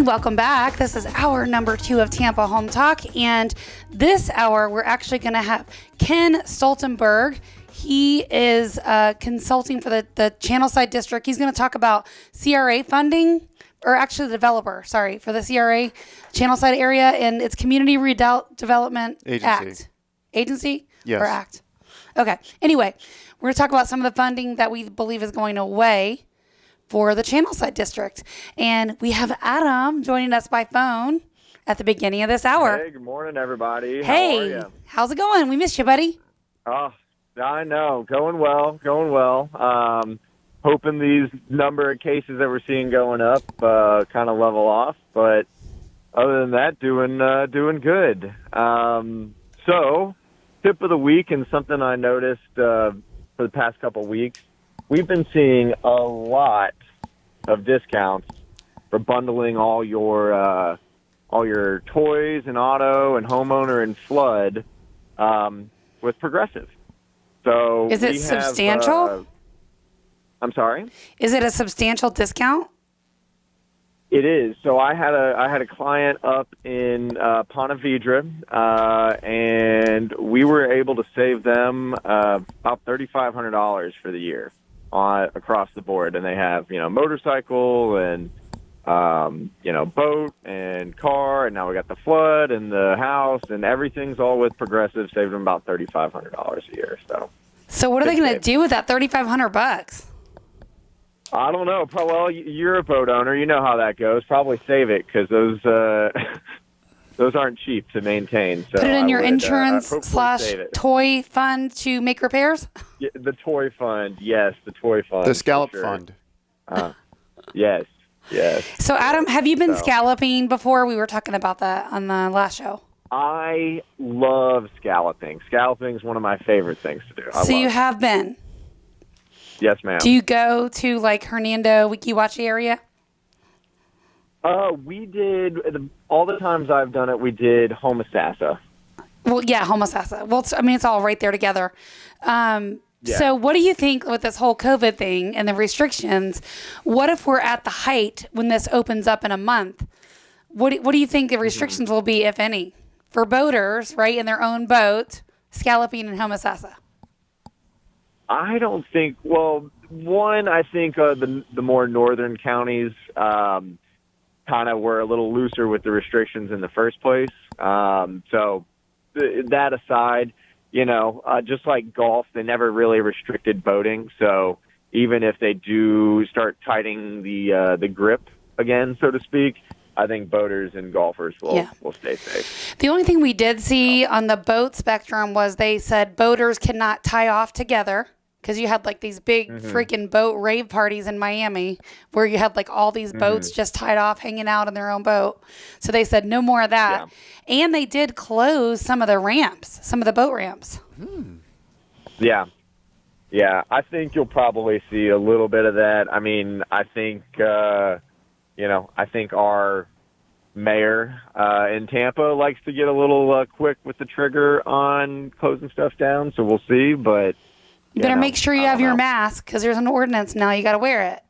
welcome back. This is hour number 2 of Tampa Home Talk, and this hour we're actually going to have Ken Stoltenberg. He is consulting for the Channelside district. He's going to talk about CRA funding, or actually the developer, for the CRA Channelside area and its Community Redevelopment Act. Agency? Yes. Or Act? Okay. Anyway, we're going to talk about some of the funding that we believe is going away for the Channelside district. And we have Adam joining us by phone at the beginning of this hour. Hey, good morning, everybody. Hey, how are you? How's it going? We missed you, buddy. Oh, I know. Going well. Hoping these number of cases that we're seeing going up kind of level off. But other than that, doing good. So, tip of the week, and something I noticed for the past couple of weeks, we've been seeing a lot of discounts for bundling all your toys and auto and homeowner and flood with Progressive. So is it substantial? I'm sorry? Is it a substantial discount? It is. So I had a client up in Ponte Vedra, and we were able to save them about $3,500 for the year across the board. And they have motorcycle and boat and car, and now we got the flood and the house, and everything's all with Progressive. Saved them about $3,500 a year. So what are they going to do with that $3,500? I don't know. Well, you're a boat owner. You know how that goes. Probably save it, because those those aren't cheap to maintain. So put it in your insurance/toy fund to make repairs? Yeah, the toy fund. Yes, the toy fund. The scallop fund. Yes. So, Adam, have you been scalloping before? We were talking about that on the last show. I love scalloping. Scalloping is one of my favorite things to do. So you have been? Yes, ma'am. Do you go to like Hernando, Weeki area? We did, all the times I've done it, we did Homosassa. Well, yeah, Homosassa. Well, it's all right there together. So what do you think with this whole COVID thing and the restrictions? What if we're at the height when this opens up in a month? What do you think the restrictions will be, if any, for boaters, right, in their own boat, scalloping in Homosassa? I don't think. Well, one, I think the more northern counties kind of were a little looser with the restrictions in the first place. So that aside, just like golf, they never really restricted boating. So even if they do start tightening the grip again, so to speak, I think boaters and golfers will stay safe. The only thing we did see on the boat spectrum was they said boaters cannot tie off together, because you had like these big freaking boat rave parties in Miami where you had like all these boats just tied off, hanging out in their own boat. So they said no more of that. Yeah. And they did close some of the ramps, some of the boat ramps. Yeah. I think you'll probably see a little bit of that. I mean, I think, I think our mayor in Tampa likes to get a little quick with the trigger on closing stuff down. So we'll see, but you better make sure you have your mask, because there's an ordinance now. You got to wear it.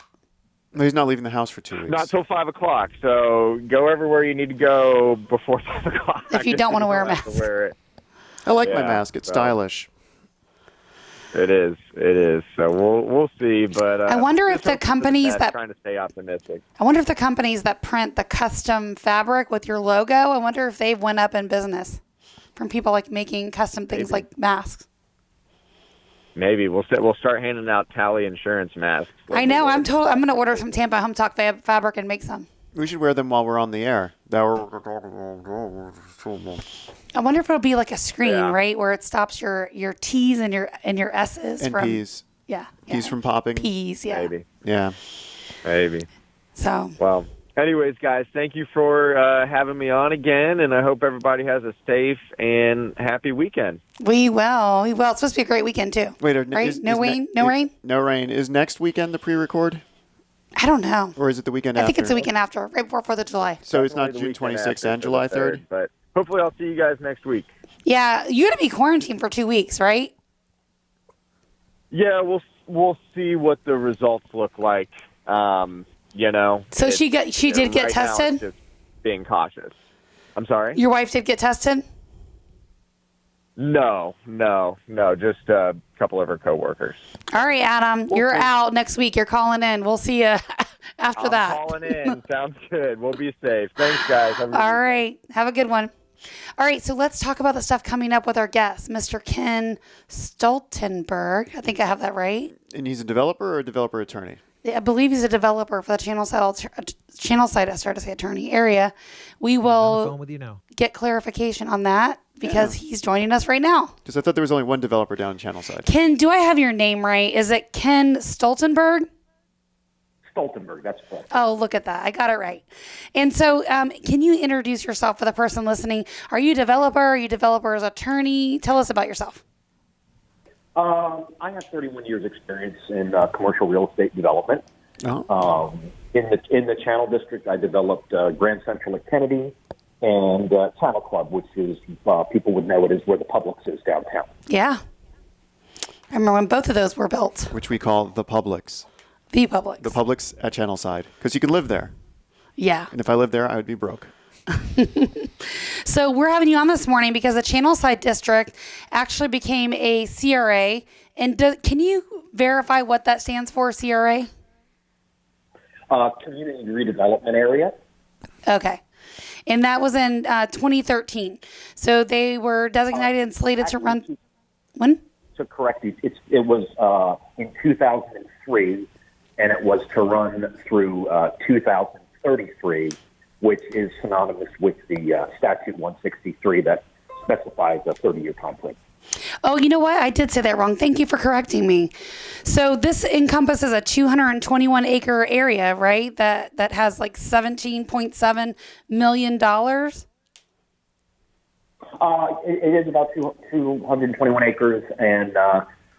No, he's not leaving the house for 2 weeks. Not till 5 o'clock. So go everywhere you need to go before 5 o'clock. If you don't want to wear a mask. I like my mask. It's stylish. It is. So we'll see. But I wonder if the companies that trying to stay optimistic. I wonder if the companies that print the custom fabric with your logo, I wonder if they've went up in business from people like making custom things like masks. Maybe we'll start handing out Tally Insurance masks. I know. I'm going to order some Tampa Home Talk fabric and make some. We should wear them while we're on the air. I wonder if it'll be like a screen, right, where it stops your T's and your S's and from P's. Yeah. P's from popping. P's, yeah. Maybe. Yeah. Maybe. So. Well. Anyways, guys, thank you for having me on again, and I hope everybody has a safe and happy weekend. We will. It's supposed to be a great weekend, too. Wait, right? No rain? No rain? Is next weekend the pre-record? I don't know. Or is it the weekend after? I think it's the weekend after, right before 4th of July. So it's not June 26th and July 3rd? But hopefully I'll see you guys next week. Yeah, you're going to be quarantined for 2 weeks, right? Yeah, we'll see what the results look like. So she did get tested? being cautious. I'm sorry? Your wife did get tested? No, just a couple of her coworkers. All right, Adam, you're out next week. You're calling in. We'll see you after that. I'm calling in. Sounds good. We'll be safe. Thanks, guys. Have a good All weekend. right. Have a good one. All right, so let's talk about the stuff coming up with our guest, Mr. Ken Stoltenberg. I think I have that right. And he's a developer or a developer attorney? I believe he's a developer for the Channelside, I started to say attorney area. We On the phone will with you now. get clarification on that because he's joining us right now. Because I thought there was only one developer down Channelside. Ken, do I have your name right? Is it Ken Stoltenberg? Stoltenberg, that's correct. Oh, look at that. I got it right. And so can you introduce yourself for the person listening? Are you a developer? Are you a developer's attorney? Tell us about yourself. I have 31 years experience in commercial real estate development. Oh. In the Channel District, I developed Grand Central at Kennedy and Channel Club, which is, people would know it as where the Publix is downtown. Yeah. I remember when both of those were built. Which we call the Publix. The Publix. The Publix at Channelside. Because you can live there. Yeah. And if I lived there, I would be broke. So we're having you on this morning because the Channelside District actually became a CRA. And can you verify what that stands for, CRA? Community redevelopment area. Okay. And that was in 2013. So they were designated and slated to run. When? To correct you, it was in 2003, and it was to run through 2033, which is synonymous with the Statute 163 that specifies a 30-year time frame. Oh, you know what? I did say that wrong. Thank you for correcting me. So this encompasses a 221-acre area, right? That has like $17.7 million. It is about 221 acres, and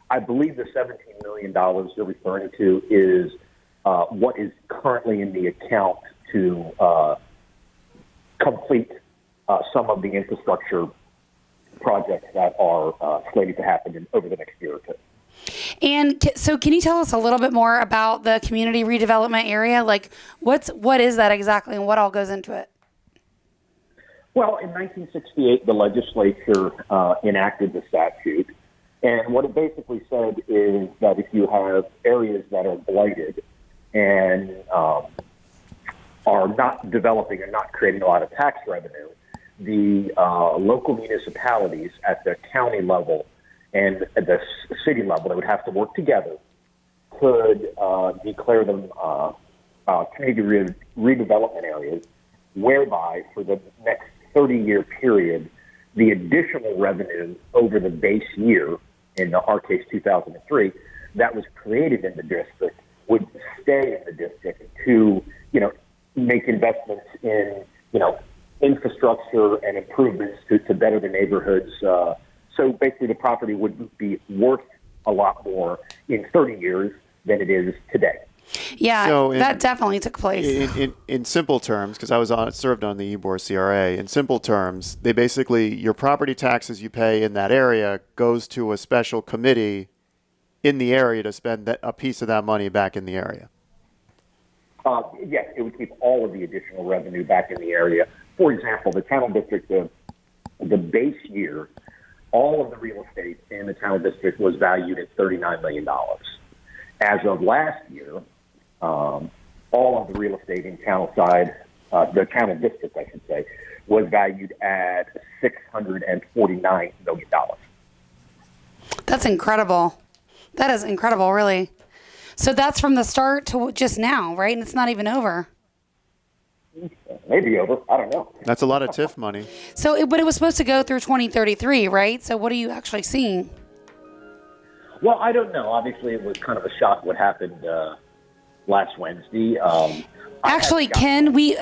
I believe the $17 million you're referring to is what is currently in the account to complete some of the infrastructure projects that are slated to happen over the next year or two. And so can you tell us a little bit more about the community redevelopment area? Like what is that exactly and what all goes into it? Well, in 1968, the legislature enacted the statute, and what it basically said is that if you have areas that are blighted and are not developing and not creating a lot of tax revenue, the local municipalities at the county level and at the city level, they would have to work together, could declare them community redevelopment areas, whereby for the next 30-year period, the additional revenue over the base year, in our case 2003, that was created in the district would stay in the district to, make investments in, infrastructure and improvements to better the neighborhoods. So basically the property would be worth a lot more in 30 years than it is today. Yeah, So that definitely took place. In simple terms, because I was served on the Ybor CRA, in simple terms, they basically, your property taxes you pay in that area goes to a special committee in the area to spend a piece of that money back in the area. Yes, it would keep all of the additional revenue back in the area. For example, the Channel District, the base year, all of the real estate in the Channel District was valued at $39 million. As of last year, all of the real estate in Channelside, the Channel District, I should say, was valued at $649 million. That's incredible. That is incredible, really. So that's from the start to just now, right? And it's not even over. Maybe over. I don't know. That's a lot of TIF money. So, but it was supposed to go through 2033, right? So what are you actually seeing? Well, I don't know. Obviously, it was kind of a shock what happened last Wednesday. Actually, can we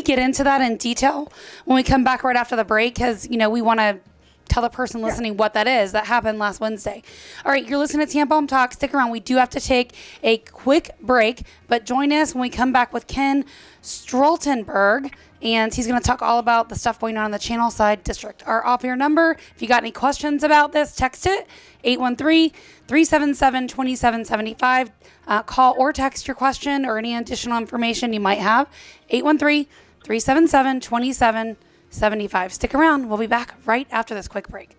get into that in detail when we come back right after the break? Because, we want to tell the person listening what that is. That happened last Wednesday. All right, you're listening to Tampa Home Talk. Stick around. We do have to take a quick break, but join us when we come back with Ken Stoltenberg, and he's going to talk all about the stuff going on in the Channelside District. Our off-air number, if you got any questions about this, text it, 813-377-2775. Call or text your question or any additional information you might have, 813 377-2775. Stick around. We'll be back right after this quick break.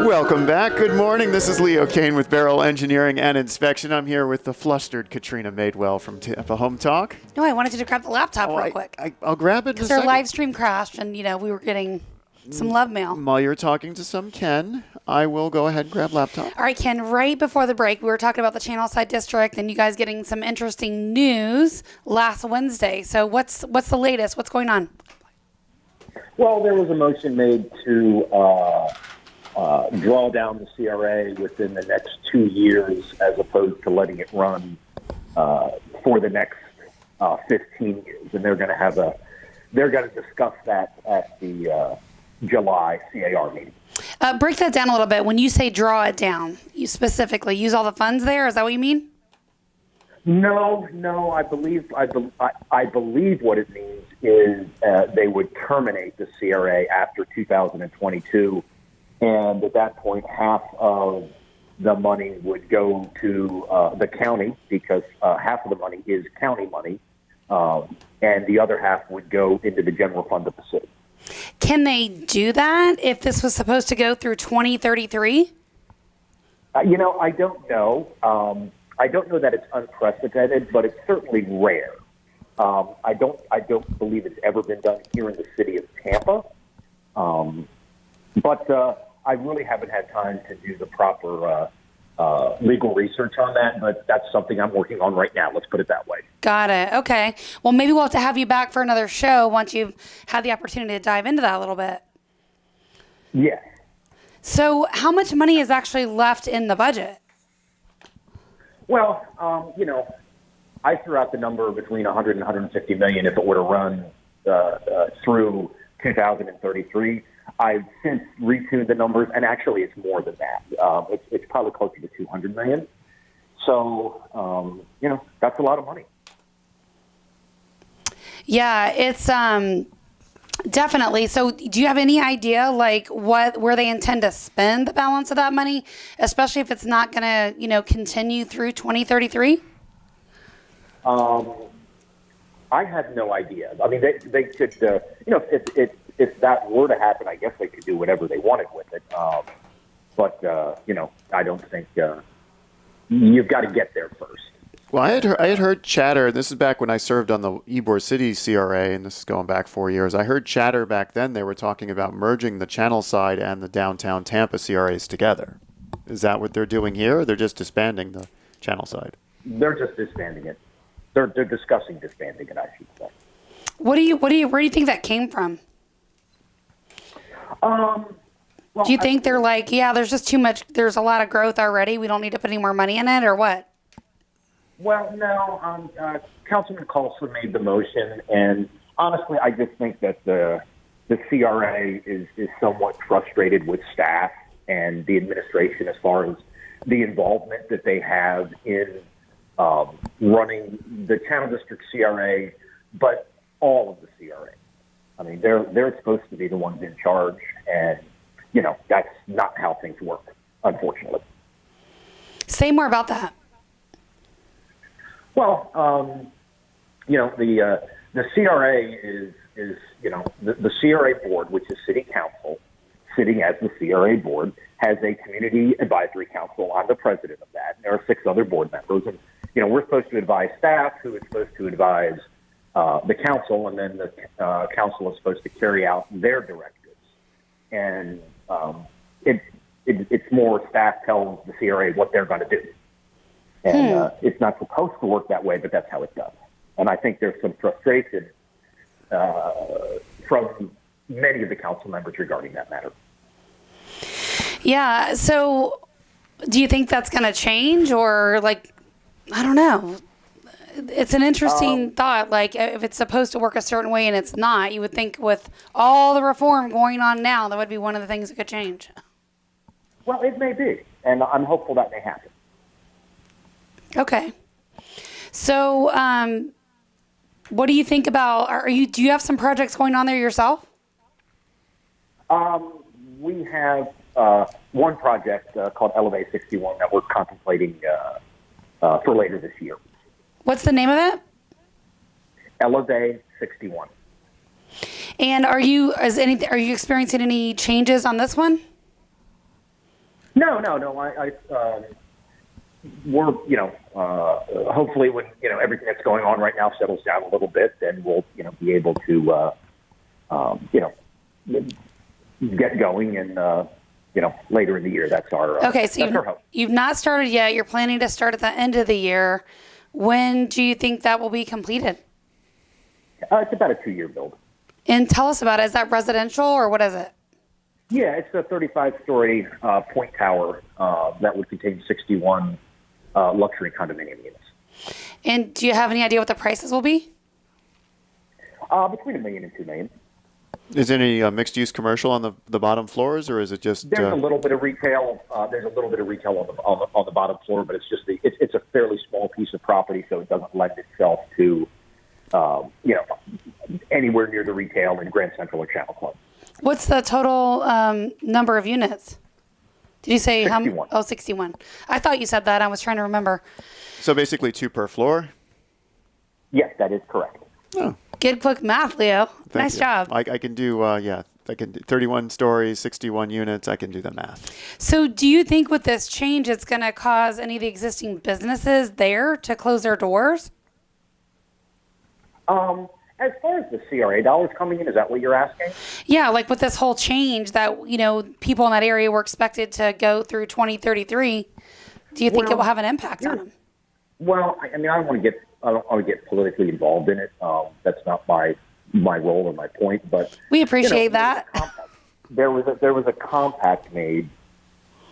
Welcome back. Good morning. This is Leo Kane with Barrel Engineering and Inspection. I'm here with the flustered Katrina Madewell from Tampa Home Talk. No, I wanted you to grab the laptop real quick. I'll grab it in a Because our second. live stream crashed and, we were getting some love mail. While you're talking to some Ken, I will go ahead and grab laptop. All right, Ken, right before the break, we were talking about the Channelside District and you guys getting some interesting news last Wednesday. So what's the latest? What's going on? Well, there was a motion made to draw down the CRA within the next 2 years as opposed to letting it run for the next 15 years. And they're going to discuss that at the July CAR meeting. Break that down a little bit. When you say draw it down, you specifically use all the funds there? Is that what you mean? No. I believe what it means is they would terminate the CRA after 2022, and at that point, half of the money would go to the county because half of the money is county money, and the other half would go into the general fund of the city. Can they do that if this was supposed to go through 2033? I don't know. I don't know that it's unprecedented, but it's certainly rare. I don't believe it's ever been done here in the city of Tampa. But I really haven't had time to do the proper legal research on that, but that's something I'm working on right now. Let's put it that way. Got it. Okay. Well, maybe we'll have to have you back for another show once you've had the opportunity to dive into that a little bit. Yes. So how much money is actually left in the budget? Well, I threw out the number between 100 and 150 million if it were to run through 2033. I've since retuned the numbers, and actually it's more than that. It's probably closer to 200 million. So, that's a lot of money. Yeah, it's definitely. So do you have any idea where they intend to spend the balance of that money, especially if it's not going to, continue through 2033? I have no idea. I mean, they could, if that were to happen, I guess they could do whatever they wanted with it. But I don't think you've got to get there first. Well, I had heard chatter. This is back when I served on the Ybor City CRA, and this is going back 4 years. I heard chatter back then. They were talking about merging the Channelside and the downtown Tampa CRAs together. Is that what they're doing here, or they're just disbanding the Channelside? They're just disbanding it. They're discussing disbanding it, I should say. Where do you think that came from? Well, do you think they're like, yeah, there's just too much, there's a lot of growth already, we don't need to put any more money in it, or what? Well, no. Councilman Colson made the motion, and honestly, I just think that the CRA is somewhat frustrated with staff and the administration as far as the involvement that they have in running the Channel District CRA, but all of the CRA. I mean, they're supposed to be the ones in charge, and that's not how things work, unfortunately. Say more about that. Well, the CRA is the CRA board, which is city council, sitting as the CRA board, has a community advisory council. I'm the president of that. And there are 6 other board members, and we're supposed to advise staff, who is supposed to advise the council, and then the council is supposed to carry out their directives. And it's more staff tells the CRA what they're going to do. And it's not supposed to work that way, but that's how it does. And I think there's some frustration from many of the council members regarding that matter. Yeah. So do you think that's going to change, or I don't know. It's an interesting thought. If it's supposed to work a certain way and it's not, you would think with all the reform going on now, that would be one of the things that could change. Well, it may be, and I'm hopeful that may happen. Okay. So, what do you think about? Do you have some projects going on there yourself? We have one project called Elevate 61 that we're contemplating for later this year. What's the name of it? Elevate 61. And are you experiencing any changes on this one? No. We're, hopefully when, everything that's going on right now settles down a little bit, then we'll, be able to, get going and, later in the year. That's our, okay. So that's our hope. You've not started yet. You're planning to start at the end of the year. When do you think that will be completed? It's about a 2-year build. And tell us about it. Is that residential or what is it? Yeah, it's a 35-story point tower that would contain 61 luxury condominium units. And do you have any idea what the prices will be? Between $1 million and $2 million. Is there any mixed-use commercial on the bottom floors, or is it just? There's a little bit of retail. There's a little bit of retail on the bottom floor, but it's just it's a fairly small piece of property, so it doesn't lend itself to anywhere near the retail in Grand Central or Channel Club. What's the total number of units? Did you say 61. 61. I thought you said that. I was trying to remember. So basically 2 per floor? Yes, that is correct. Oh, Good quick math, Leo. thank Nice you. job. I can do, I can do 31 stories, 61 units. I can do the math. So do you think with this change, it's going to cause any of the existing businesses there to close their doors? As far as the CRA dollars coming in, is that what you're asking? Yeah, like with this whole change that, people in that area were expected to go through 2033, do you think it will have an impact on them? Well, I don't want to get politically involved in it. That's not my role or my point. But We appreciate that. There was a compact made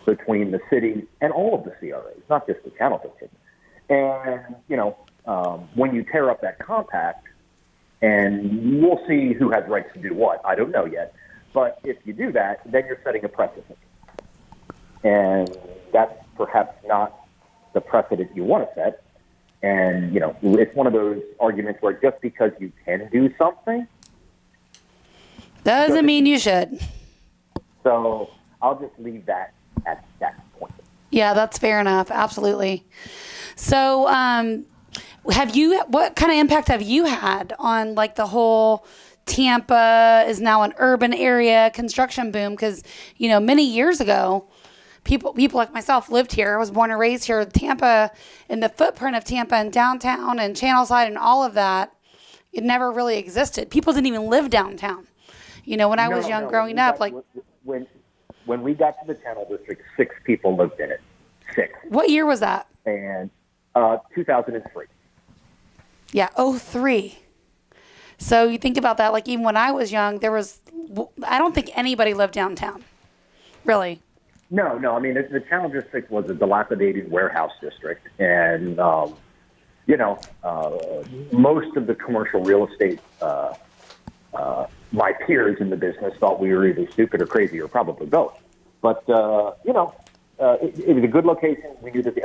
between the city and all of the CRAs, not just the Channel District. And when you tear up that compact, and we'll see who has rights to do what. I don't know yet. But if you do that, then you're setting a precedent. And that's perhaps not the precedent you want to set. And, it's one of those arguments where just because you can do something Doesn't mean you should. So I'll just leave that at that point. Yeah, that's fair enough. Absolutely. So, what kind of impact have you had on like the whole Tampa is now an urban area construction boom? Because, many years ago, people like myself lived here. I was born and raised here. Tampa and the footprint of Tampa and downtown and Channelside and all of that, it never really existed. People didn't even live downtown. When I was young growing up, when we got to the Channel District, 6 people lived in it. 6. What year was that? And 2003. Yeah, 2003. So you think about that, like even when I was young, I don't think anybody lived downtown, really. No. I mean, the Channel District was a dilapidated warehouse district. And, most of the commercial real estate, my peers in the business thought we were either stupid or crazy or probably both. But, it was a good location. We knew that the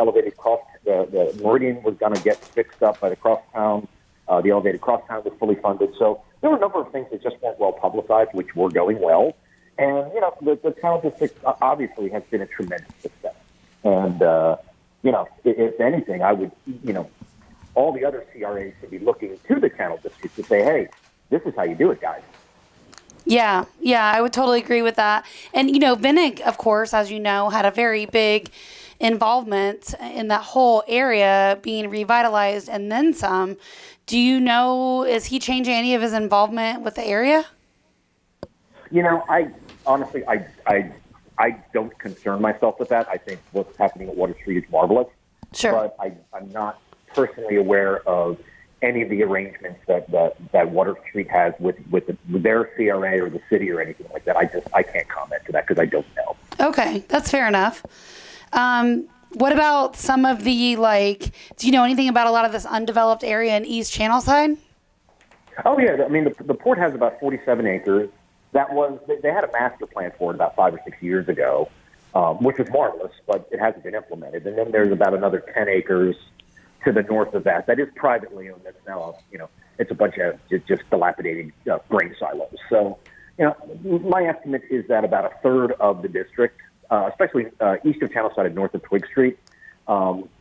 the Meridian was going to get fixed up by the crosstown. The elevated crosstown was fully funded. So there were a number of things that just weren't well publicized, which were going well. And, the Channel District obviously has been a tremendous success. And, if anything, I would, all the other CRAs should be looking to the Channel District to say, hey, this is how you do it, guys. Yeah, I would totally agree with that. And, Vinnick, of course, as you know, had a very big involvement in that whole area being revitalized and then some. Do you know, is he changing any of his involvement with the area? I honestly, I don't concern myself with that. I think what's happening at Water Street is marvelous. Sure. But I'm not personally aware of any of the arrangements that Water Street has with their CRA or the city or anything like that. I can't comment to that because I don't know. Okay, that's fair enough. What about some of the, do you know anything about a lot of this undeveloped area in East Channelside? Oh, yeah. I mean, the port has about 47 acres. They had a master plan for it about 5 or 6 years ago, which was marvelous, but it hasn't been implemented. And then there's about another 10 acres to the north of that is privately owned. That's now, it's a bunch of just dilapidated grain silos. So, My estimate is that about a third of the district, especially east of Channelside and north of Twig Street,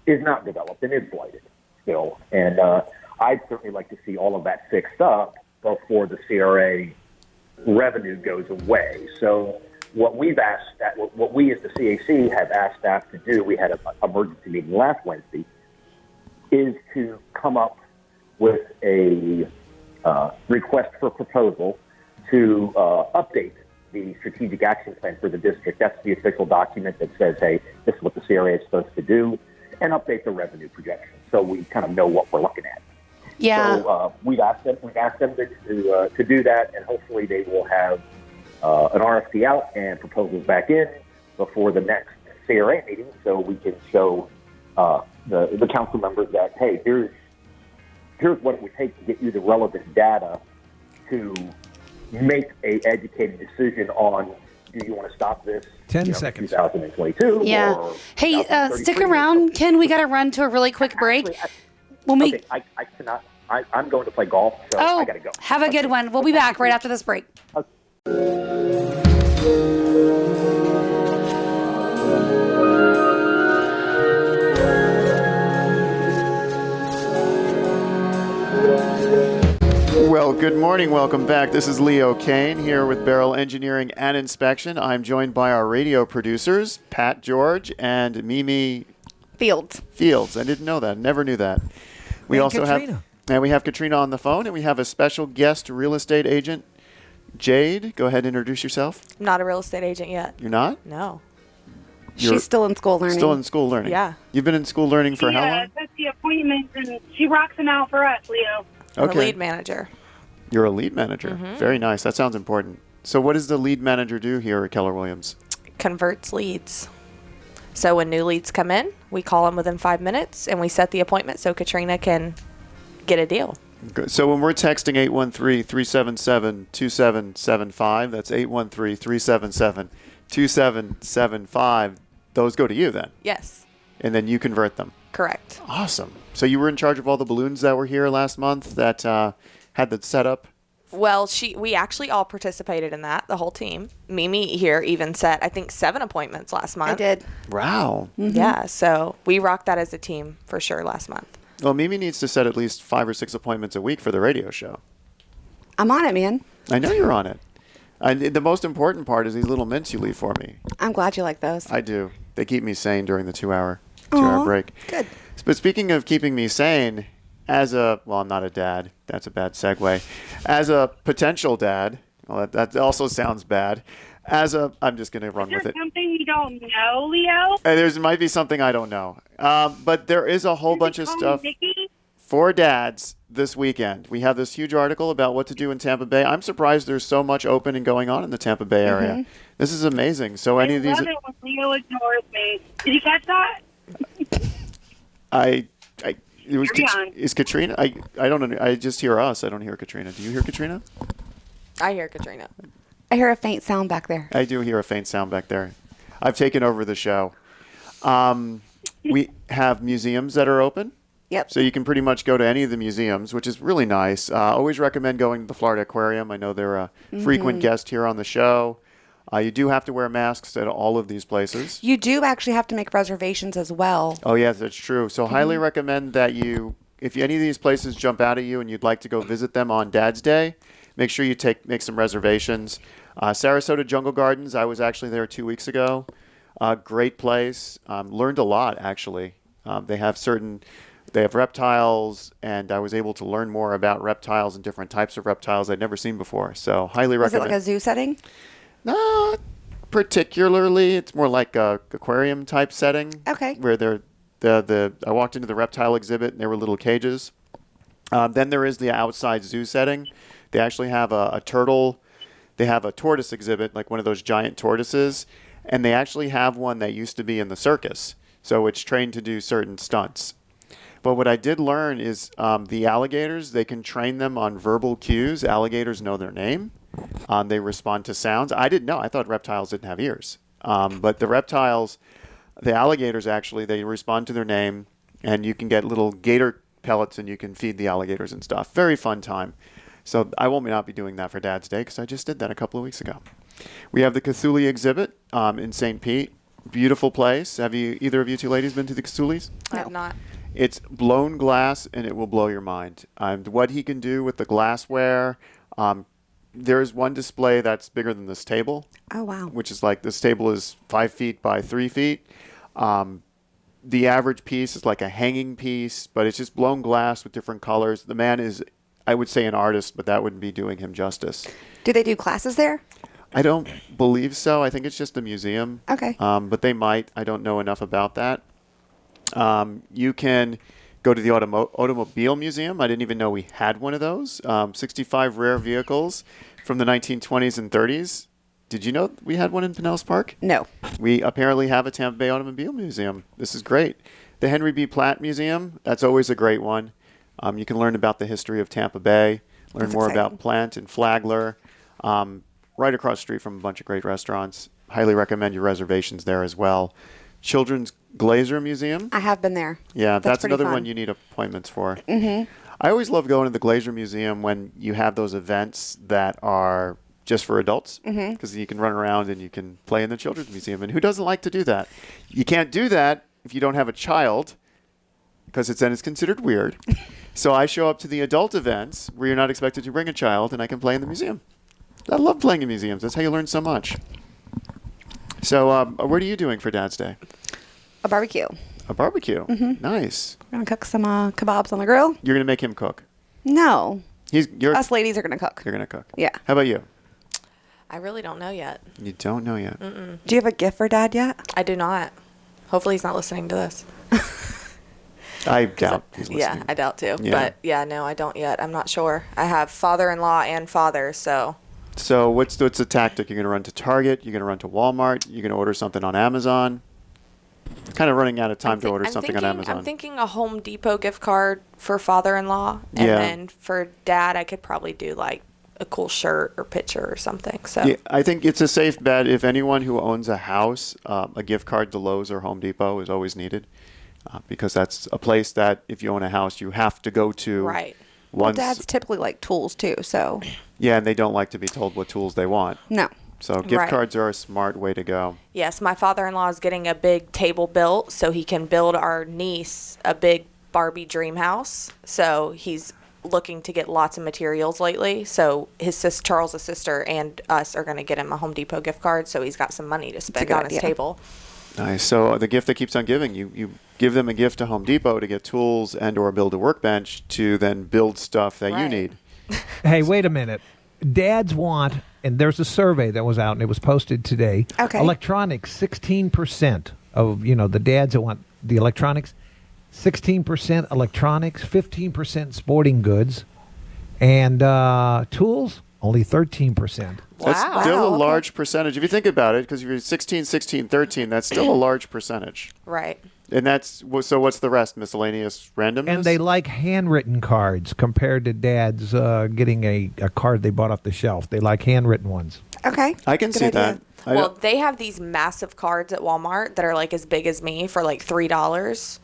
is not developed and is blighted still. And I'd certainly like to see all of that fixed up before the CRA revenue goes away. So what we as the CAC have asked staff to do, we had an emergency meeting last Wednesday, is to come up with a request for proposal to update the strategic action plan for the district. That's the official document that says, hey, this is what the CRA is supposed to do, and update the revenue projection so we kind of know what we're looking at. Yeah. So we've asked them to do that, and hopefully they will have an RFP out and proposals back in before the next CRA meeting, so we can show the council members that, hey, here's what it would take to get you the relevant data to make a educated decision on, do you want to stop this 10 seconds. 2022? Yeah. Or Hey, 2033 stick or around, something? Ken. We got to run to a really quick break. Actually, I cannot. I'm going to play golf, so I got to go. Have a good one. We'll be back right after this break. Well, good morning. Welcome back. This is Leo Kane here with Barrel Engineering and Inspection. I'm joined by our radio producers, Pat George and Mimi Fields. I didn't know that. Never knew that. We And also Katrina. have Katrina on the phone, and we have a special guest real estate agent, Jade. Go ahead and introduce yourself. I'm not a real estate agent yet. You're not? No. You're She's still in school learning. still in school learning. Yeah. You've been in school learning for how Yeah, long? that's the appointments, and she rocks them out for us, Leo. I'm the lead manager. You're a lead manager. Very nice. That sounds important. So what does the lead manager do here at Keller Williams? Converts leads. So when new leads come in, we call them within 5 minutes, and we set the appointment so Katrina can get a deal. Good. So when we're texting 813-377-2775, that's 813-377-2775, those go to you then, Yes. and then you convert them. Correct. Awesome. So you were in charge of all the balloons that were here last month that had the setup? Well, we actually all participated in that, the whole team. Mimi here even set, I think, 7 appointments last month. I did. Wow. Yeah, so we rocked that as a team for sure last month. Well, Mimi needs to set at least 5 or 6 appointments a week for the radio show. I'm on it, man. I know you're on it. The most important part is these little mints you leave for me. I'm glad you like those. I do. They keep me sane during the 2-hour break. Good. But speaking of keeping me sane, I'm not a dad. That's a bad segue. As a potential dad, well, that also sounds bad. I'm just going to run Is with there it. something you don't know, Leo? There might be something I don't know. But there is a whole bunch of stuff Vicky? for dads this weekend. We have this huge article about what to do in Tampa Bay. I'm surprised there's so much open and going on in the Tampa Bay area. This is amazing. So any of these... I love it when Leo ignores me. Did you catch that? Is Katrina? I don't know. I just hear us. I don't hear Katrina. Do you hear Katrina? I hear Katrina. I hear a faint sound back there. I do hear a faint sound back there. I've taken over the show. We have museums that are open. Yep. So you can pretty much go to any of the museums, which is really nice. Always recommend going to the Florida Aquarium. I know they're a frequent guest here on the show. You do have to wear masks at all of these places. You do actually have to make reservations as well. Oh, yes, that's true. So highly recommend that if any of these places jump out at you and you'd like to go visit them on Dad's Day, make sure you make some reservations. Sarasota Jungle Gardens, I was actually there 2 weeks ago. Great place. Learned a lot, actually. They have reptiles, and I was able to learn more about reptiles and different types of reptiles I'd never seen before. So highly Was it recommend. like a zoo setting? Not particularly. It's more like a aquarium type setting. Okay. Where I walked into the reptile exhibit and there were little cages. Then there is the outside zoo setting. They actually have a turtle. They have a tortoise exhibit, like one of those giant tortoises, and they actually have one that used to be in the circus. So it's trained to do certain stunts. But what I did learn is the alligators, they can train them on verbal cues. Alligators know their name. They respond to sounds. I didn't know. I thought reptiles didn't have ears. But the alligators actually, they respond to their name, and you can get little gator pellets and you can feed the alligators and stuff. Very fun time. So I will not be doing that for Dad's Day because I just did that a couple of weeks ago. We have the Cthulhu exhibit in St. Pete. Beautiful place. Have either of you two ladies been to the Cthulhu's? I have not. It's blown glass, and it will blow your mind. What he can do with the glassware. There is one display that's bigger than this table. Oh, wow. Which is like this table is 5 feet by 3 feet. The average piece is like a hanging piece, but it's just blown glass with different colors. The man is, I would say, an artist, but that wouldn't be doing him justice. Do they do classes there? I don't believe so. I think it's just a museum. Okay. But they might. I don't know enough about that. You can go to the Automobile Museum. I didn't even know we had one of those. 65 rare vehicles from the 1920s and 30s. Did you know we had one in Pinellas Park? No. We apparently have a Tampa Bay Automobile Museum. This is great. The Henry B. Platt Museum, that's always a great one. You can learn about the history of Tampa Bay, learn That's more exciting. about Plant and Flagler. Right across the street from a bunch of great restaurants. Highly recommend your reservations there as well. Children's Glazer Museum. I have been there. Yeah, that's pretty another fun. one you need appointments for. Mm-hmm. I always love going to the Glazer Museum when you have those events that are just for adults, because you can run around and you can play in the Children's Museum. And who doesn't like to do that? You can't do that if you don't have a child, because then it's considered weird. So I show up to the adult events where you're not expected to bring a child, and I can play in the museum. I love playing in museums. That's how you learn so much. So what are you doing for Dad's Day? A barbecue. A barbecue. Nice. We're going to cook some kebabs on the grill. You're going to make him cook. No. You're Us ladies are going to cook. You're going to cook. Yeah. How about you? I really don't know yet. You don't know yet. Do you have a gift for Dad yet? I do not. Hopefully he's not listening to this. I doubt he's listening. Yeah, I doubt too. Yeah. But yeah, no, I don't yet. I'm not sure. I have father-in-law and father, so So what's the tactic? You're going to run to Target? You're going to run to Walmart? You're going to order something on Amazon? Kind of running out of time to order something on Amazon. I'm thinking a Home Depot gift card for father-in-law, and Yeah. then for dad, I could probably do like a cool shirt or picture or something. So Yeah, I think it's a safe bet. If anyone who owns a house, a gift card to Lowe's or Home Depot is always needed, because that's a place that if you own a house, you have to go to. Right. Well, Once, Dad's typically like tools too, so yeah, and they don't like to be told what tools they want. no. So gift Right. cards are a smart way to go. yes, my father-in-law is getting a big table built so he can build our niece a big Barbie dream house. So he's looking to get lots of materials lately. So Charles' sister and us are going to get him a Home Depot gift card, so he's got some money to spend good on his idea. table. Nice. So the gift that keeps on giving, you give them a gift to Home Depot to get tools and or build a workbench to then build stuff that you Right. need. Hey, wait a minute. Dads want, and there's a survey that was out and it was posted today. Okay. Electronics, 16% of, the dads that want the electronics, 16% electronics, 15% sporting goods, and tools, only 13%. That's Wow. still a Wow, okay. large percentage. If you think about it, because if you're 16, 16, 13, that's still a large percentage. Right. And so what's the rest? Miscellaneous randomness? And they like handwritten cards compared to dads getting a card they bought off the shelf. They like handwritten ones. Okay. I can Good see idea. that. Well, they have these massive cards at Walmart that are like as big as me for like $3.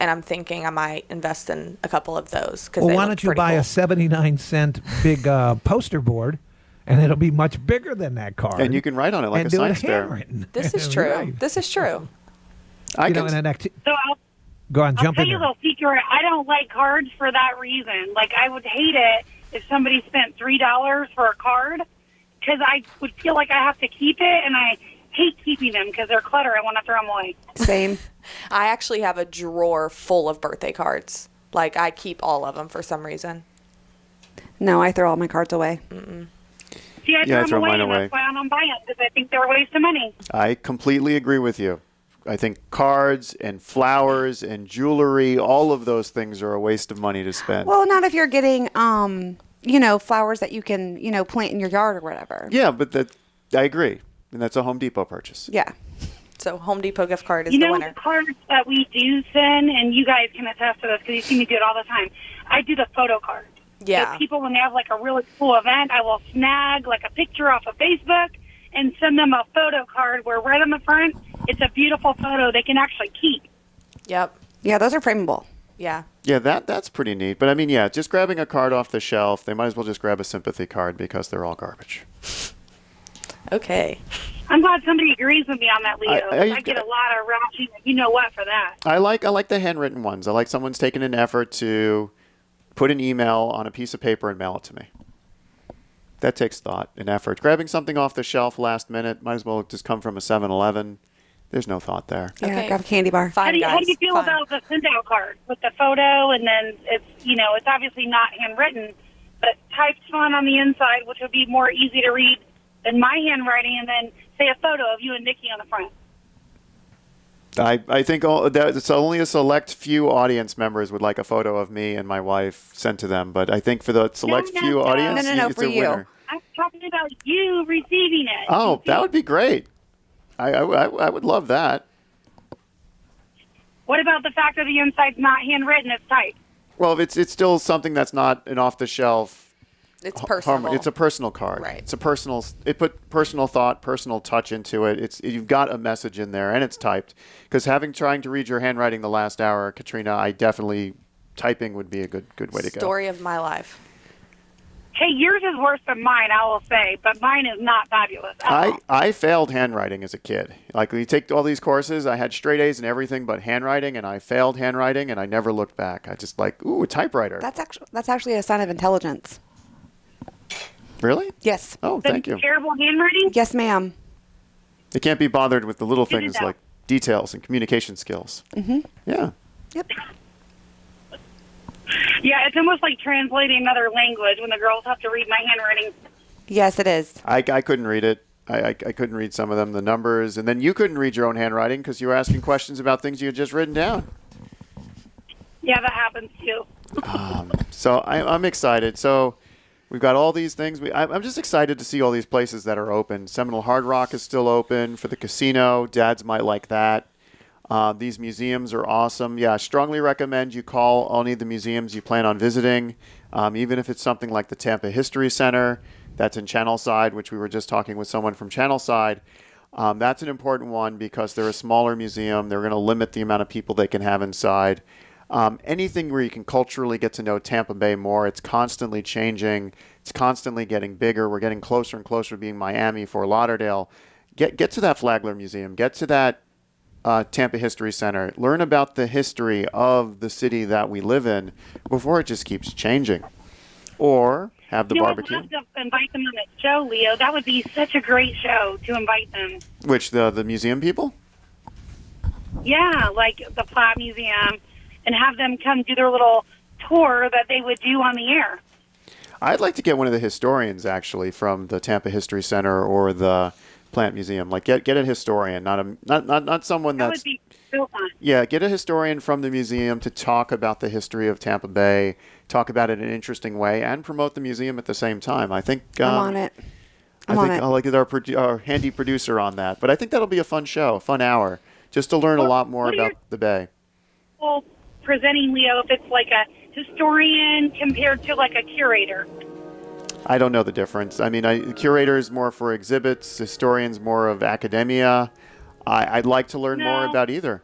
And I'm thinking I might invest in a couple of those. Well, why don't you buy a 79-cent big poster board, and it'll be much bigger than that card. And you can write on it like and a do it science fair. handwritten. This is true. Right. This is true. I You know, can, in an So Go on, I'll jump tell in you a there. little secret. I don't like cards for that reason. Like, I would hate it if somebody spent $3 for a card, because I would feel like I have to keep it, and I hate keeping them because they're clutter. I want to throw them away. Same. I actually have a drawer full of birthday cards. Like, I keep all of them for some reason. No, I throw all my cards away. See, I Yeah, I throw throw them away, mine and away. that's why I don't buy them, because I think they're a waste of money. I completely agree with you. I think cards and flowers and jewelry, all of those things are a waste of money to spend. Well, not if you're getting, flowers that you can, plant in your yard or whatever. Yeah, but I agree. And that's a Home Depot purchase. Yeah. So, Home Depot gift card is You the know, winner. the cards that we do send, and you guys can attest to this because you see me do it all the time. I do the photo cards. Yeah. So people, when they have like a really cool event, I will snag like a picture off of Facebook and send them a photo card where right on the front, it's a beautiful photo they can actually keep. Yep. Yeah, those are frameable. Yeah. Yeah, that's pretty neat. But I mean, yeah, just grabbing a card off the shelf, they might as well just grab a sympathy card because they're all garbage. Okay. I'm glad somebody agrees with me on that, Leo. I Get a lot of raunchy, you know what, for that. I like the handwritten ones. I like someone's taken an effort to put an email on a piece of paper and mail it to me. That takes thought and effort. Grabbing something off the shelf last minute might as well just come from a 7-Eleven. There's no thought there. Yeah, Okay. grab a candy bar. Fine, How do you feel Fine. about the send-out card with the photo, and then it's obviously not handwritten, but typed font on the inside, which would be more easy to read than my handwriting, and then say a photo of you and Nikki on the front. I think it's only a select few audience members would like a photo of me and my wife sent to them. But I think for the select No, few no. audience, No, it's for a you. winner. I'm talking about you receiving it. Oh, that would be great. I would love that. What about the fact that the inside's not handwritten, it's typed? Well, it's still something that's not an off-the-shelf. It's personal. It's a personal card. Right. It's a personal. It put personal thought, personal touch into it. You've got a message in there, and it's typed. Because trying to read your handwriting the last hour, Katrina, I definitely typing would be a good way to go. Story of my life. Hey, yours is worse than mine, I will say, but mine is not fabulous at all. I failed handwriting as a kid. Like, when you take all these courses, I had straight A's in everything but handwriting, and I failed handwriting, and I never looked back. I just a typewriter. That's actually a sign of intelligence. Really? Yes. Oh, The thank you. terrible handwriting? Yes, ma'am. They can't be bothered with the little Figured things that. like details and communication skills. Mm-hmm. Yeah. Yep. Yeah, it's almost like translating another language when the girls have to read my handwriting. Yes, it is. I couldn't read it. I couldn't read some of them, the numbers. And then you couldn't read your own handwriting because you were asking questions about things you had just written down. Yeah, that happens too. So I'm excited. So we've got all these things. I'm just excited to see all these places that are open. Seminole Hard Rock is still open for the casino. Dads might like that. These museums are awesome. Yeah, I strongly recommend you call any of the museums you plan on visiting, even if it's something like the Tampa History Center. That's in Channelside, which we were just talking with someone from Channelside. That's an important one because they're a smaller museum. They're going to limit the amount of people they can have inside. Anything where you can culturally get to know Tampa Bay more. It's constantly changing. It's constantly getting bigger. We're getting closer and closer to being Miami, Fort Lauderdale. Get to that Flagler Museum. Get to that Tampa History Center. Learn about the history of the city that we live in before it just keeps changing. Or have the barbecue. I'd love to invite them on the show, Leo. That would be such a great show to invite them. Which, the museum people? Yeah, like the Platt Museum, and have them come do their little tour that they would do on the air. I'd like to get one of the historians, actually, from the Tampa History Center or the Plant Museum. Like, get a historian, not someone That that's... would be so fun. Yeah, get a historian from the museum to talk about the history of Tampa Bay, talk about it in an interesting way, and promote the museum at the same time. I think... I'm on it. I'll like our handy producer on that. But I think that'll be a fun show, a fun hour, just to learn a lot more what are about your- the Bay. Well, presenting Leo, if it's like a historian compared to like a curator. I don't know the difference. I mean, curators more for exhibits, historians more of academia. I'd like to learn more No. about either.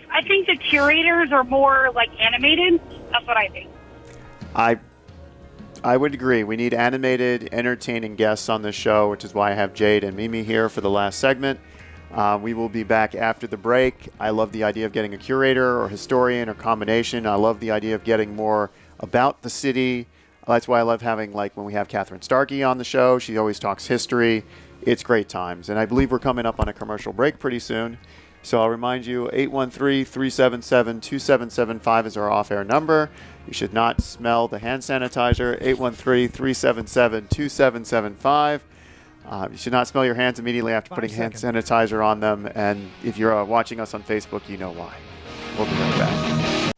I think the curators are more like animated. That's what I think. I would agree. We need animated, entertaining guests on the show, which is why I have Jade and Mimi here for the last segment. We will be back after the break. I love the idea of getting a curator or historian or combination. I love the idea of getting more about the city. That's why I love having, like, when we have Catherine Starkey on the show. She always talks history. It's great times. And I believe we're coming up on a commercial break pretty soon. So I'll remind you, 813-377-2775 is our off-air number. You should not smell the hand sanitizer, 813-377-2775. You should not smell your hands immediately after putting hand sanitizer on them. And if you're watching us on Facebook, you know why. We'll be right back.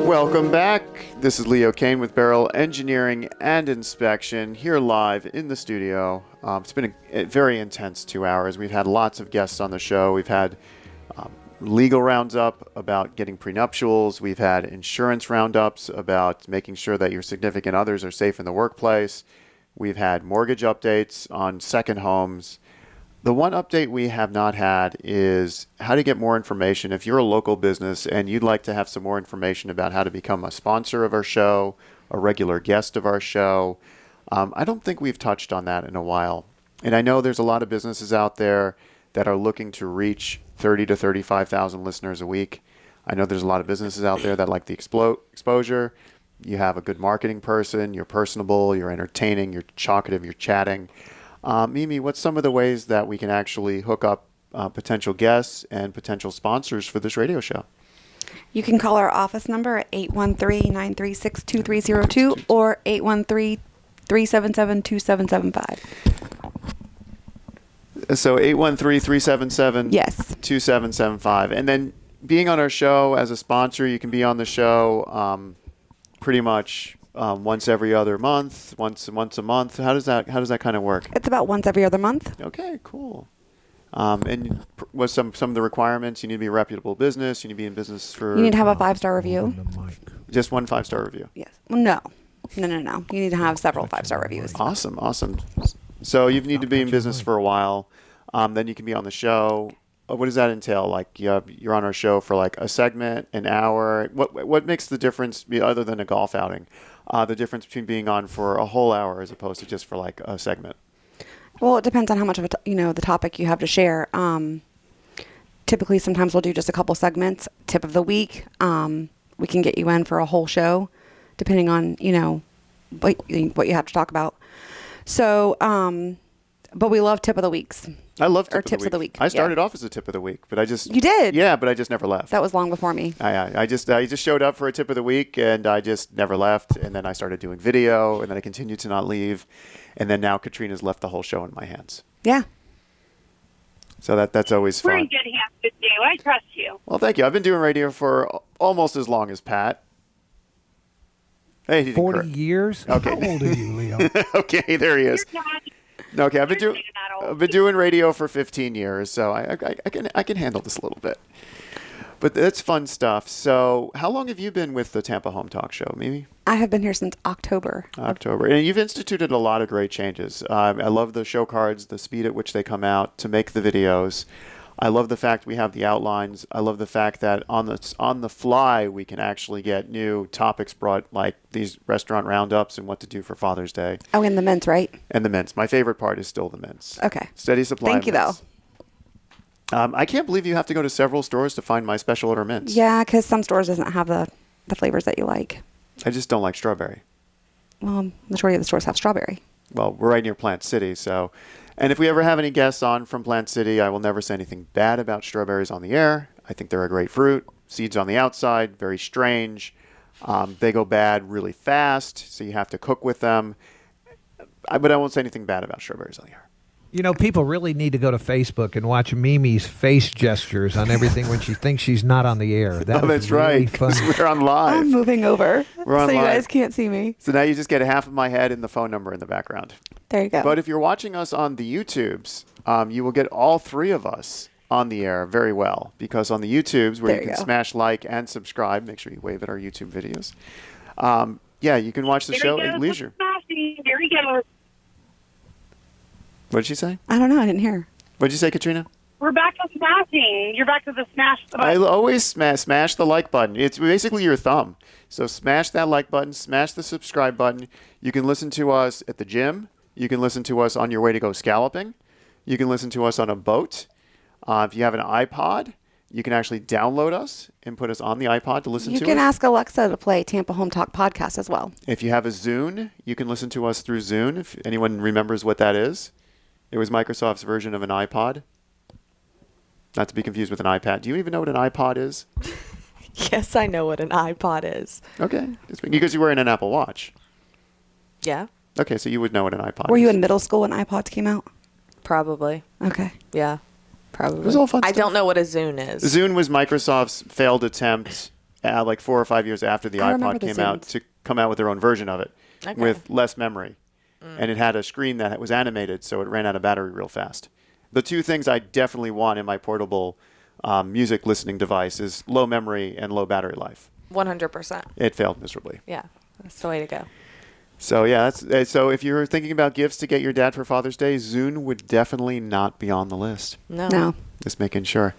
Welcome back. This is Leo Kane with Barrel Engineering and Inspection here live in the studio. It's been a very intense 2 hours. We've had lots of guests on the show. We've had legal roundup about getting prenuptials. We've had insurance roundups about making sure that your significant others are safe in the workplace. We've had mortgage updates on second homes. The one update we have not had is how to get more information. If you're a local business and you'd like to have some more information about how to become a sponsor of our show, a regular guest of our show, I don't think we've touched on that in a while. And I know there's a lot of businesses out there that are looking to reach 30 to 35,000 listeners a week. I know there's a lot of businesses out there that like the exposure. You have a good marketing person, you're personable, you're entertaining, you're talkative, you're chatting. Mimi, what's some of the ways that we can actually hook up potential guests and potential sponsors for this radio show? You can call our office number at 813-936-2302 or 813-377-2775. So 813-377 Yes. 2775. And then being on our show as a sponsor, you can be on the show pretty much once every other month, once a month. How does that kind of work? It's about once every other month. Okay, cool. And what's some of the requirements? You need to be a reputable business. You need to be in business for. You need to have a 5-star review. Just one 5-star review. Yes. Well, no. You need to have several 5-star reviews. Awesome. So you need to be in business for a while. Then you can be on the show. What does that entail? Like you're on our show for like a segment, an hour. What makes the difference, other than a golf outing? The difference between being on for a whole hour as opposed to just for like a segment? Well, it depends on how much of the topic you have to share. Typically, sometimes we'll do just a couple segments. Tip of the week. We can get you in for a whole show, depending on what you have to talk about. So, but we love tip of the weeks. I love tips of the week. I started off as a tip of the week, but You did? Yeah, but I just never left. That was long before me. I just showed up for a tip of the week, and I just never left. And then I started doing video, and then I continued to not leave. And then now Katrina's left the whole show in my hands. Yeah. So that's always fun. We're in good hands with you. I trust you. Well, thank you. I've been doing radio for almost as long as Pat. Hey, 40 years? Okay. How old are you, Leo? Okay, there he is. You're not. Okay, I've been You're doing not old. I've been doing radio for 15 years, so I can handle this a little bit. But that's fun stuff. So, how long have you been with the Tampa Home Talk Show, Mimi? I have been here since October. And you've instituted a lot of great changes. I love the show cards, the speed at which they come out to make the videos. I love the fact we have the outlines. I love the fact that on the fly we can actually get new topics brought, like these restaurant roundups and what to do for Father's Day. Oh, and the mints, right? And the mints. My favorite part is still the mints. Okay. Steady supply. Thank of you, mints. I can't believe you have to go to several stores to find my special order mints. Yeah, because some stores doesn't have the flavors that you like. I just don't like strawberry. Well, majority of the stores have strawberry. Well, we're right near Plant City, so. And if we ever have any guests on from Plant City, I will never say anything bad about strawberries on the air. I think they're a great fruit. Seeds on the outside, very strange. They go bad really fast, so you have to cook with them. But I won't say anything bad about strawberries on the air. People really need to go to Facebook and watch Mimi's face gestures on everything when she thinks she's not on the air. That was That's really right. funny. We're on live. I'm moving over We're on so you live. guys can't see me. So now you just get half of my head and the phone number in the background. There you go. But if you're watching us on the YouTubes, you will get all three of us on the air very well, because on the YouTubes, where There you you can go. smash like and subscribe, make sure you wave at our YouTube videos. You can watch the There show he at goes. leisure. There he goes. What did she say? I don't know. I didn't hear. What did you say, Katrina? We're back to smashing. You're back to the smash. I always smash the like button. It's basically your thumb. So smash that like button, smash the subscribe button. You can listen to us at the gym. You can listen to us on your way to go scalloping. You can listen to us on a boat. If you have an iPod, you can actually download us and put us on the iPod to listen You to can us. ask Alexa to play Tampa Home Talk podcast as well. If you have a Zune, you can listen to us through Zune. If anyone remembers what that is, it was Microsoft's version of an iPod. Not to be confused with an iPad. Do you even know what an iPod is? Yes, I know what an iPod is. Okay. Because you're wearing an Apple Watch. Yeah, Okay, so you would know what an iPod Were is. you in middle school when iPods came out? probably. Okay. Yeah, probably. It was all fun I stuff. don't know what a Zune is. Zune was Microsoft's failed attempt, like 4 or 5 years after the I remember iPod the came out, Zunes. to come out with their own version of it Okay. with less memory. And it had a screen that was animated, so it ran out of battery real fast. The two things I definitely want in my portable music listening device is low memory and low battery life. 100%. It failed miserably. Yeah, that's the way to go. So yeah, so if you're thinking about gifts to get your dad for Father's Day, Zune would definitely not be on the list. No. Just making sure.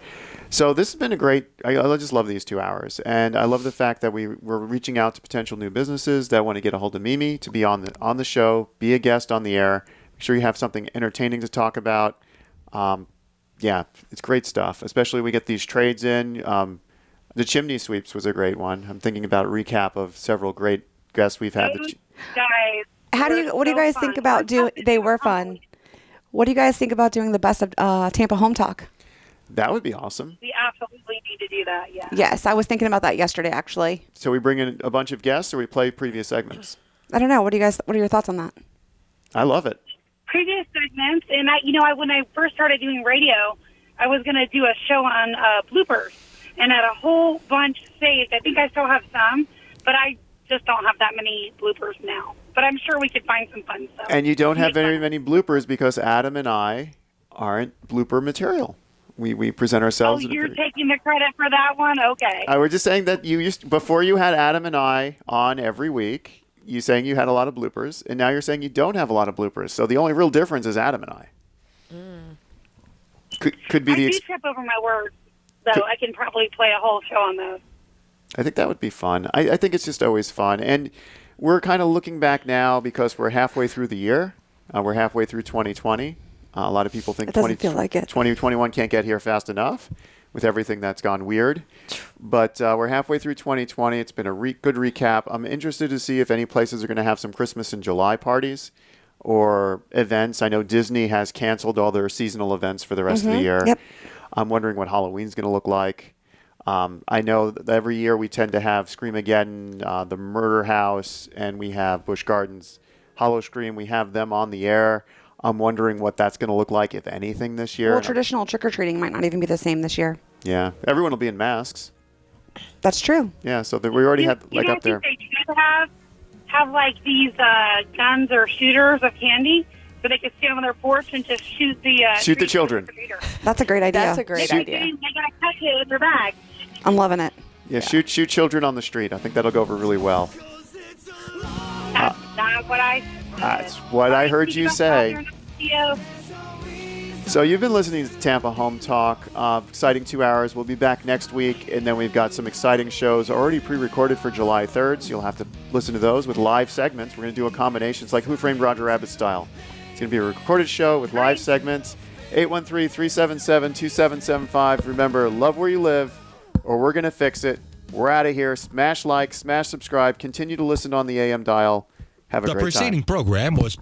So this has been a great. I just love these 2 hours, and I love the fact that we're reaching out to potential new businesses that want to get a hold of Mimi to be on the show, be a guest on the air. Make sure you have something entertaining to talk about. Yeah, it's great stuff. Especially we get these trades in. The chimney sweeps was a great one. I'm thinking about a recap of several great guests we've had. Those guys. What do you guys think about doing? They were fun. What do you guys think about doing the best of Tampa Home Talk? That would be awesome. We absolutely need to do that. Yeah. Yes, I was thinking about that yesterday, actually. So we bring in a bunch of guests, or we play previous segments. I don't know. What are your thoughts on that? I love it. Previous segments, and when I first started doing radio, I was going to do a show on bloopers, and had a whole bunch saved. I think I still have some, but I just don't have that many bloopers now. But I'm sure we could find some fun stuff. And you don't have very many bloopers because Adam and I aren't blooper material. We present ourselves. Oh, you're taking the credit for that one? Okay. I was just saying that before you had Adam and I on every week, you saying you had a lot of bloopers, and now you're saying you don't have a lot of bloopers. So the only real difference is Adam and I. Could be I do trip over my words, so I can probably play a whole show on those. I think that would be fun. I think it's just always fun. And we're kind of looking back now because we're halfway through the year. We're halfway through 2020. A lot of people think It doesn't feel like it. 2021 can't get here fast enough with everything that's gone weird. But we're halfway through 2020. It's been a good recap. I'm interested to see if any places are going to have some Christmas in July parties or events. I know Disney has canceled all their seasonal events for the rest of the year. Yep. I'm wondering what Halloween's going to look like. I know that every year we tend to have Screamageddon, the Murder House, and we have Busch Gardens, Hollow Scream. We have them on the air. I'm wondering what that's going to look like, if anything, this year. Well, traditional trick-or-treating might not even be the same this year. Yeah. Everyone will be in masks. That's true. Yeah, so we already had You up there. They should have like these guns or shooters of candy, so they could stand on their porch and just shoot the children. That's a great idea. That's a great idea. They gotta catch it in their bag. I'm loving it. Yeah, shoot children on the street. I think that'll go over really well. That's not what I. That's what I heard you say. So you've been listening to Tampa Home Talk. Exciting 2 hours. We'll be back next week, and then we've got some exciting shows already pre-recorded for July 3rd, so you'll have to listen to those with live segments. We're going to do a combination. It's like Who Framed Roger Rabbit style. It's going to be a recorded show with live segments. 813-377-2775. Remember, love where you live, or we're going to fix it. We're out of here. Smash like, smash subscribe. Continue to listen on the AM dial. Have a great time. The preceding program was...